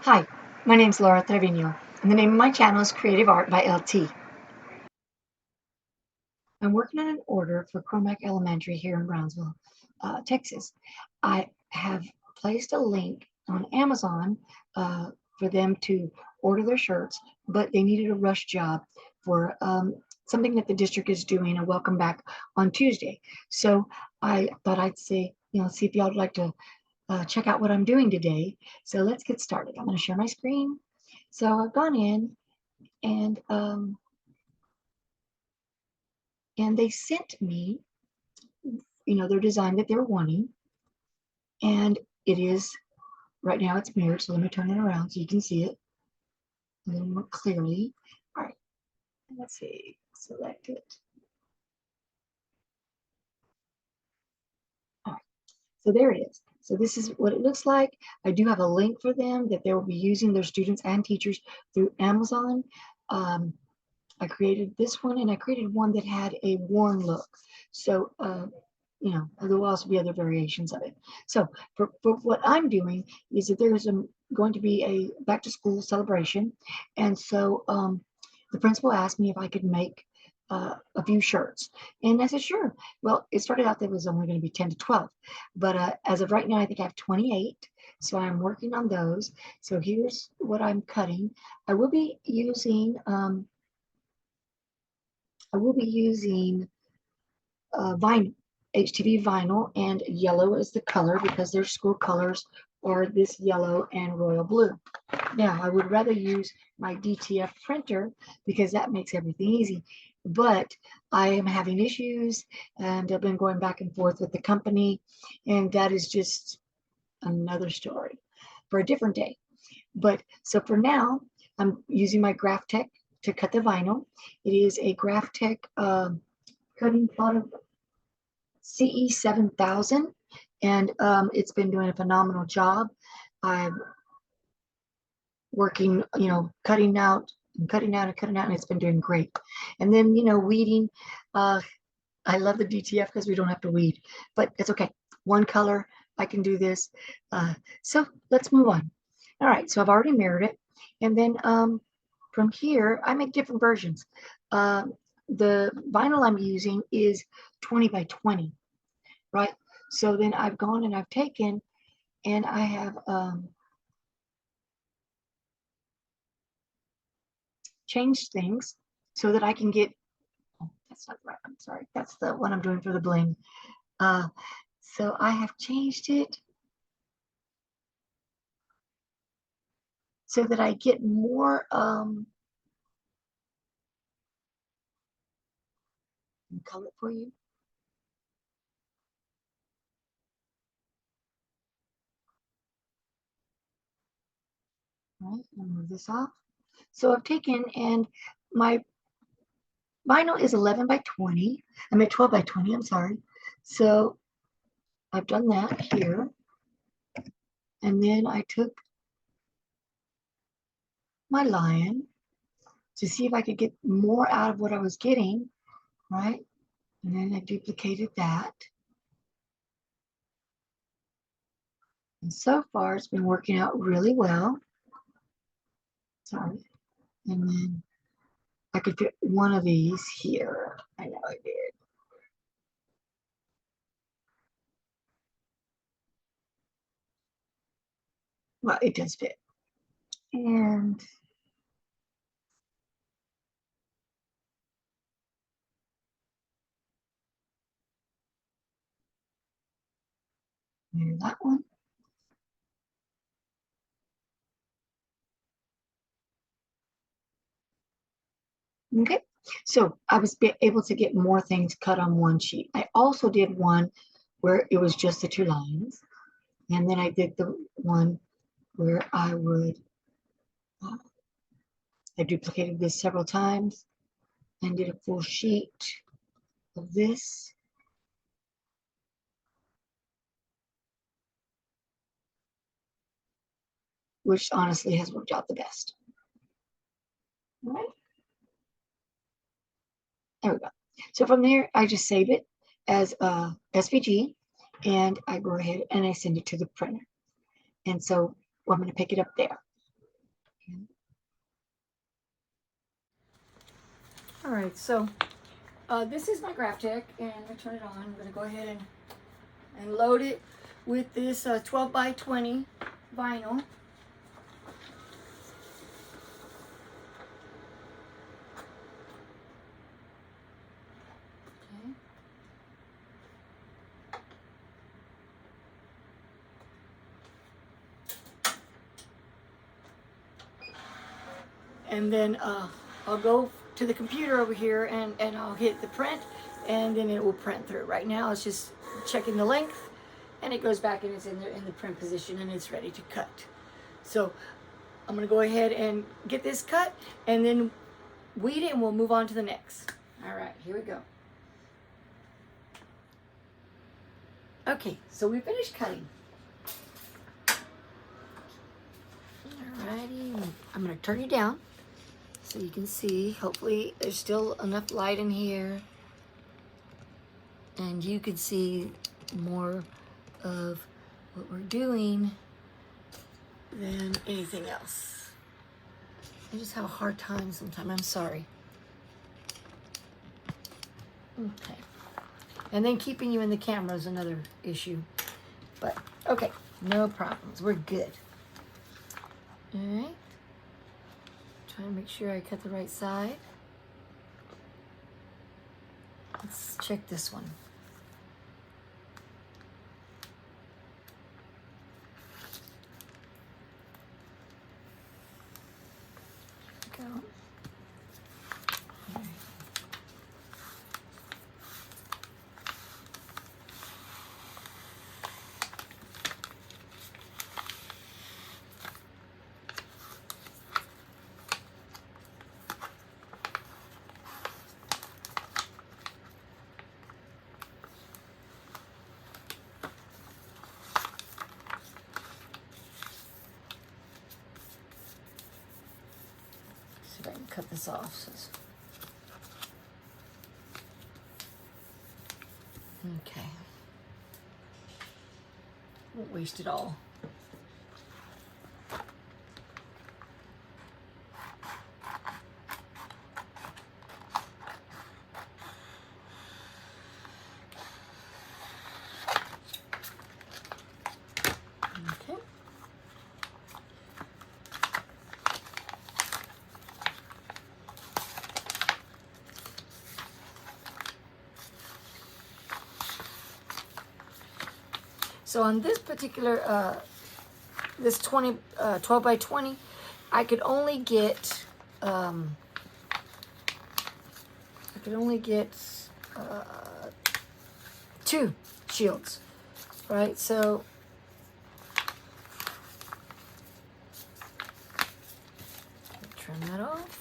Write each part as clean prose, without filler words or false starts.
Hi, my name is Laura Trevino, and the name of my channel is Creative Art by LT. I'm working on an order for Cormac Elementary here in Brownsville, Texas. I have placed a link on Amazon for them to order their shirts, but they needed a rush job for something that the district is doing, a welcome back on Tuesday. So I thought I'd say, see if y'all would like to check out what I'm doing today. So let's get started. I'm going to share my screen. So I've gone in and they sent me, their design that they're wanting, and it is right now it's mirrored. So let me turn it around so you can see it a little more clearly. All right, let's see, select it. All right, so there it is. So this is what it looks like. I do have a link for them that they will be using, their students and teachers, through Amazon. I created this one, and I created one that had a worn look. So, there will also be other variations of it. So for what I'm doing is that there's going to be a back to school celebration. And so the principal asked me if I could make a few shirts. And I said, sure. Well, it started out that it was only going to be 10 to 12. But as of right now, I think I have 28. So I'm working on those. So here's what I'm cutting. I will be using vinyl, HTV vinyl, and yellow is the color because their school colors are this yellow and royal blue. Now, I would rather use my DTF printer because that makes everything easy. But I am having issues, and I've been going back and forth with the company, and that is just another story for a different day. But so for now, I'm using my Graphtec to cut the vinyl. It is a Graphtec cutting plot of CE 7000, and it's been doing a phenomenal job. I'm working, cutting out and cutting out and cutting out, and it's been doing great. And then, weeding. I love the DTF because we don't have to weed, but it's okay. One color, I can do this. So let's move on. All right, so I've already mirrored it. And then from here, I make different versions. The vinyl I'm using is 20 by 20, right? So then I've gone and I've taken and I have changed things so that I can get, oh, that's not right, I'm sorry. That's the one I'm doing for the bling. So I have changed it so that I get more color for you. All right, I'll move this off. So I've taken and my vinyl is 11 by 20. I mean 12 by 20, I'm sorry. So I've done that here. And then I took my lion to see if I could get more out of what I was getting, right? And then I duplicated that. And so far, it's been working out really well. Sorry. And then I could fit one of these here. I know I did. Well, it does fit. And there's that one. Okay. So I was able to get more things cut on one sheet. I also did one where it was just the two lines. And then I did the one where I duplicated this several times and did a full sheet of this. Which honestly has worked out the best. All right. There we go. So from there, I just save it as a SVG, and I go ahead and I send it to the printer. And so I'm going to pick it up there. All right, so this is my graph tech, and I'm gonna turn it on. I'm gonna go ahead and load it with this 12 by 20 vinyl. Okay. And then I'll go to the computer over here and I'll hit the print, and then it will print through. Right now it's just checking the length, and it goes back and it's in the print position, and it's ready to cut. So I'm gonna go ahead and get this cut, and then weed it, and we'll move on to the next. All right, here we go. Okay, so we finished cutting. Alrighty, I'm gonna turn you down so you can see. Hopefully there's still enough light in here and you can see more of what we're doing than anything else. I just have a hard time sometimes, I'm sorry. Okay. And then keeping you in the camera is another issue. But, okay, no problems, we're good. All right. Trying to make sure I cut the right side. Let's check this one. Go. All right. See if I can cut this off. Okay. Won't waste it all. Okay. So on this particular, this 12 by 20, I could only get, two shields, right? So trim that off.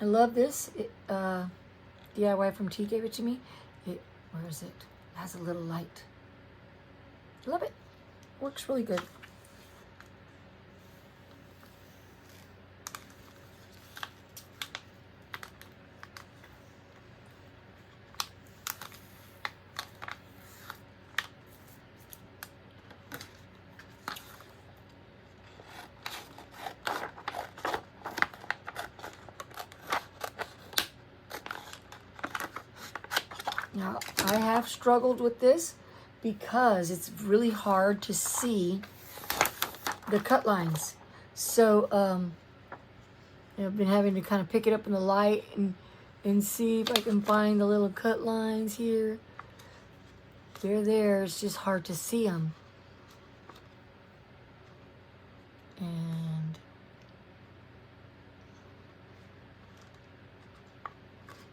I love this. DIY from T gave it to me. Where is it? It has a little light. Love it. Works really good. Now, I have struggled with this because it's really hard to see the cut lines. So, I've been having to kind of pick it up in the light and see if I can find the little cut lines here. They're there, it's just hard to see them. And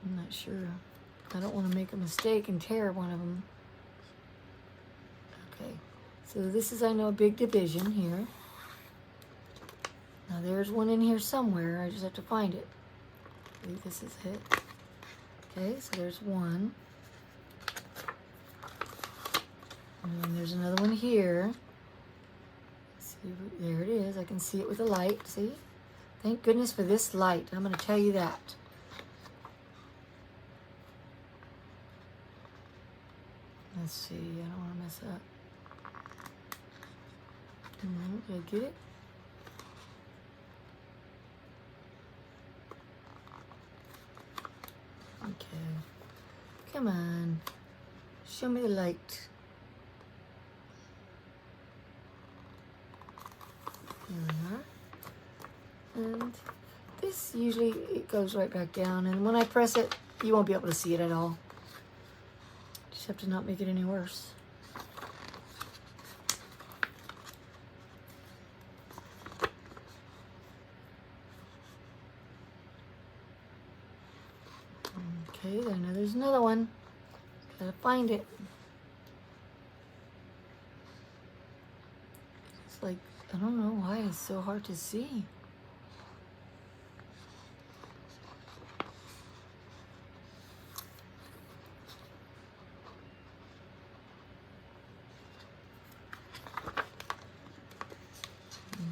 I'm not sure. I don't want to make a mistake and tear one of them. Okay, so this is, I know, a big division here. Now there's one in here somewhere. I just have to find it. I believe this is it. Okay, so there's one. And then there's another one here. See, there it is. I can see it with the light. See? Thank goodness for this light. I'm going to tell you that. Let's see. I don't want to mess up. Did I get it? Okay. Come on. Show me the light. Here we are. And this usually it goes right back down, and when I press it, you won't be able to see it at all. Just have to not make it any worse. Okay, I know there's another one. Gotta find it. It's like, I don't know why it's so hard to see.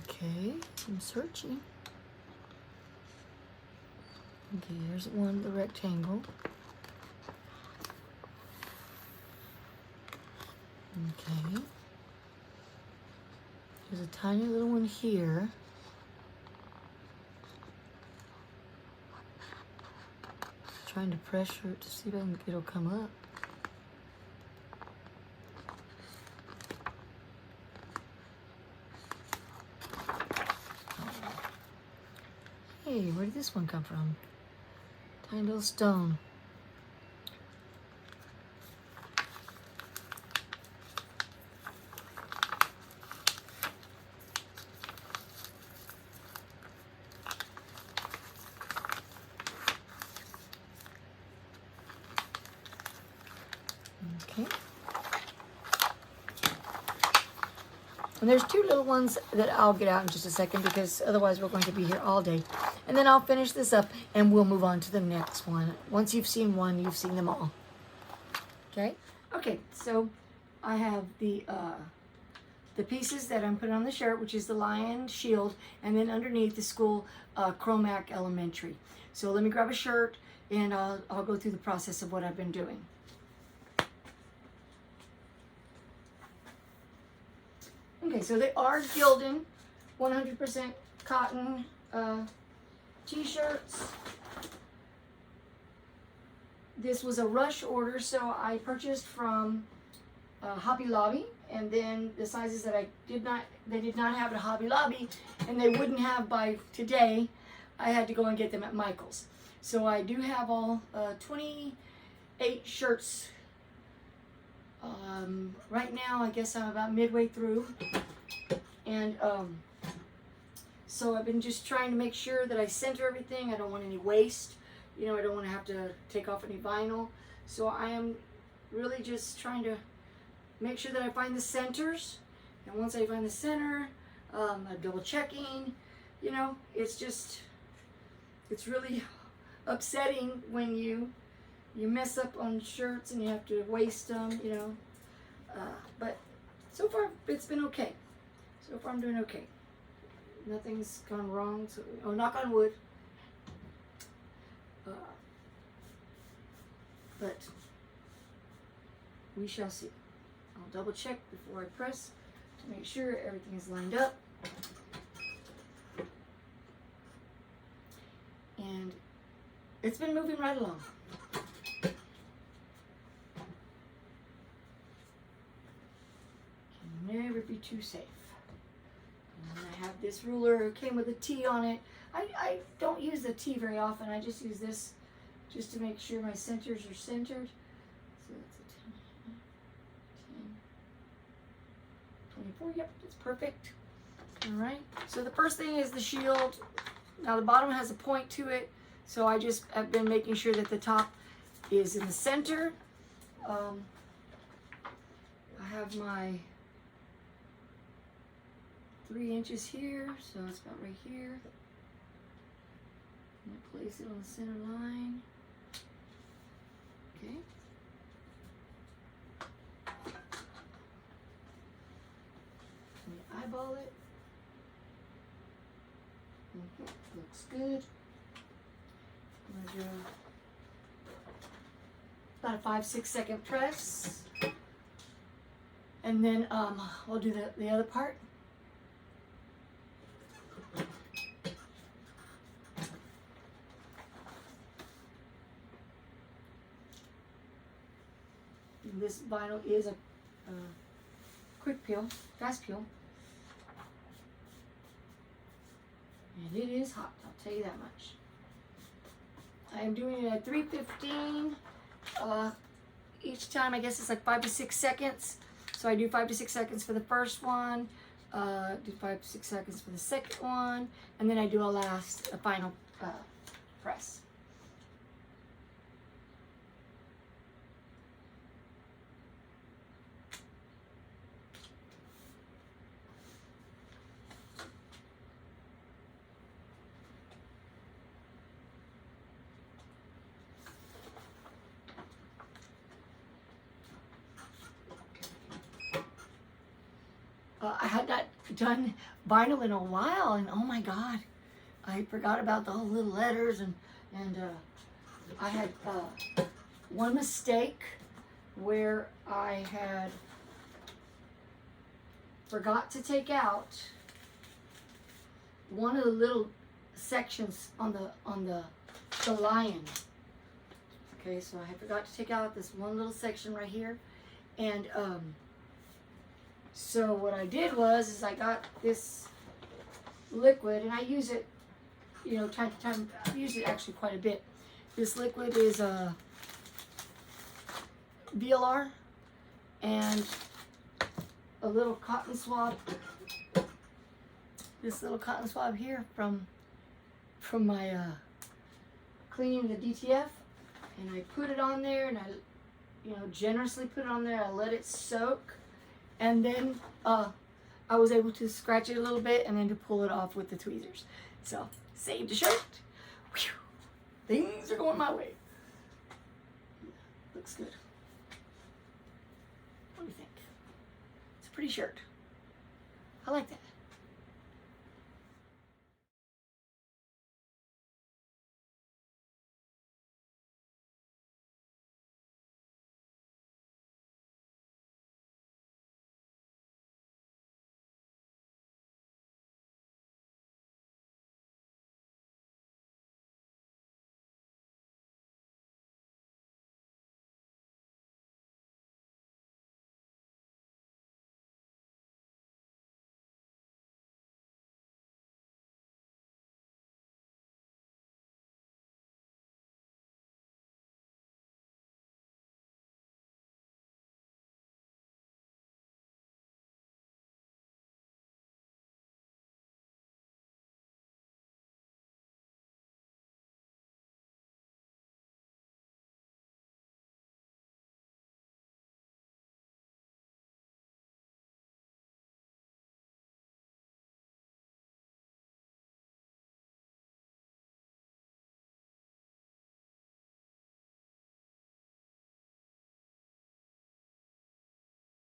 Okay, I'm searching. Okay, here's one, the rectangle. Okay. There's a tiny little one here. Trying to pressure it to see if it'll come up. Hey, where did this one come from? Tiny little stone. Okay. And there's two little ones that I'll get out in just a second because otherwise we're going to be here all day. And then I'll finish this up and we'll move on to the next one. Once you've seen one, you've seen them all. Okay? Okay, so I have the pieces that I'm putting on the shirt, which is the lion shield, and then underneath the school Chromac Elementary. So let me grab a shirt and I'll go through the process of what I've been doing. Okay, so they are Gildan 100% cotton t-shirts. This was a rush order, so I purchased from Hobby Lobby, and then the sizes that they did not have at Hobby Lobby, and they wouldn't have by today, I had to go and get them at Michael's. So I do have all 28 shirts. Right now, I guess I'm about midway through, and so I've been just trying to make sure that I center everything. I don't want any waste. You know, I don't want to have to take off any vinyl. So I am really just trying to make sure that I find the centers. And once I find the center, I'm double checking. You know, it's really upsetting when you mess up on shirts and you have to waste them, you know. But so far, it's been okay. So far, I'm doing okay. Nothing's gone wrong. So, oh, knock on wood. But we shall see. I'll double check before I press to make sure everything is lined up. And it's been moving right along. Can never be too safe. And I have this ruler. It came with a T on it. I don't use the T very often. I just use this just to make sure my centers are centered. So that's a 10, 24. Yep, it's perfect. All right. So the first thing is the shield. Now the bottom has a point to it, so I've been making sure that the top is in the center. I have my 3 inches here, so it's about right here. I'm gonna place it on the center line. Okay. eyeball it. Looks good. I'm gonna do about a 5-6 second press. And then we'll do the other part. And this vinyl is a quick peel, fast peel. And it is hot, I'll tell you that much. I am doing it at 315. Each time, I guess it's like 5 to 6 seconds. So I do 5 to 6 seconds for the first one, do 5 to 6 seconds for the second one, and then I do a final press. I had not done vinyl in a while, and oh my God, I forgot about the whole little letters, and I had one mistake where I had forgot to take out one of the little sections on the lion. Okay, so I forgot to take out this one little section right here, and so what I did was I got this liquid, and I use it, you know, time to time. I use it actually quite a bit. This liquid is a VLR and a little cotton swab. This little cotton swab here from my cleaning the DTF, and I put it on there, and I, you know, generously put it on there. I let it soak. And then I was able to scratch it a little bit and then to pull it off with the tweezers. So, saved a shirt. Whew. Things are going my way. Looks good. What do you think? It's a pretty shirt. I like that.